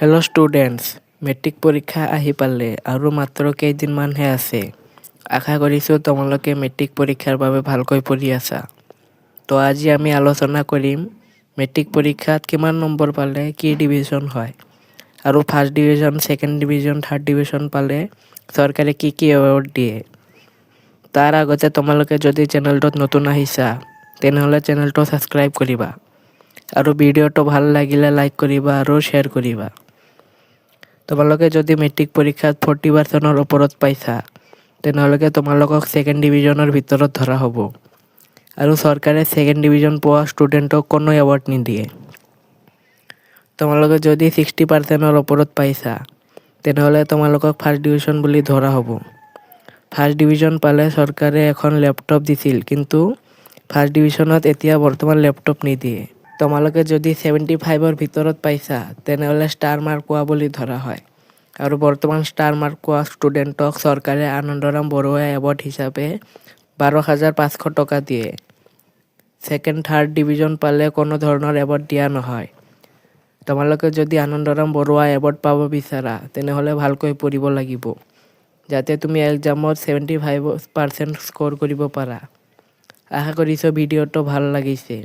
Hello' students, matric পৰীক্ষা আহি পালে আৰু মাত্ৰ কেইদিনমানহে আছে। আশা কৰিছোঁ তোমালোকে মেট্ৰিক পৰীক্ষাৰ বাবে ভালকৈ পঢ়ি আছা। তো আজি আমি আলোচনা কৰিম মেট্ৰিক পৰীক্ষাত কিমান নম্বৰ পালে কি ডিভিজন হয় আৰু first division, second division, third division পালে চৰকাৰে কি কি এৱাৰ্ড দিয়ে। তাৰ আগতে তোমালোকে যদি চেনেলটোত নতুন আহিছা তেনেহ'লে চেনেলটো ছাবস্ক্ৰাইব কৰিবা আৰু ভিডিঅ'টো ভাল লাগিলে লাইক কৰিবা আৰু শ্বেয়াৰ কৰিবা। তোমালোকে যদি মেট্ৰিক পৰীক্ষাত 40% ওপৰত পাইছা তেনেহ'লে তোমালোকক ছেকেণ্ড ডিভিজনৰ ভিতৰত ধৰা হ'ব আৰু চৰকাৰে ছেকেণ্ড ডিভিজন পোৱা ষ্টুডেণ্টক কোনো এৱাৰ্ড নিদিয়ে। তোমালোকে যদি 60%ৰ ওপৰত পাইছা তেনেহ'লে তোমালোকক ফাৰ্ষ্ট ডিভিজন বুলি ধৰা হ'ব। ফাৰ্ষ্ট ডিভিজন পালে চৰকাৰে এখন লেপটপ দিছিল, কিন্তু ফাৰ্ষ্ট ডিভিজনত এতিয়া বৰ্তমান লেপটপ নিদিয়ে। তোমালোকে যদি 75ৰ ভিতৰত পাইছা তেনেহ'লে ষ্টাৰ মাৰ্ক পোৱা বুলি ধৰা হয় আৰু বৰ্তমান ষ্টাৰ মাৰ্ক পোৱা ষ্টুডেণ্টক চৰকাৰে আনন্দৰাম বৰুৱা এৱাৰ্ড হিচাপে 12,500 টকা দিয়ে। ছেকেণ্ড থাৰ্ড ডিভিজন পালে কোনো ধৰণৰ এৱাৰ্ড দিয়া নহয়। তোমালোকে যদি আনন্দৰাম বৰুৱা এৱাৰ্ড পাব বিচাৰা তেনেহ'লে ভালকৈ পঢ়িব লাগিব, যাতে তুমি এক্সামত 75% স্ক'ৰ কৰিব পাৰা। আশা কৰিছোঁ ভিডিঅ'টো ভাল লাগিছে।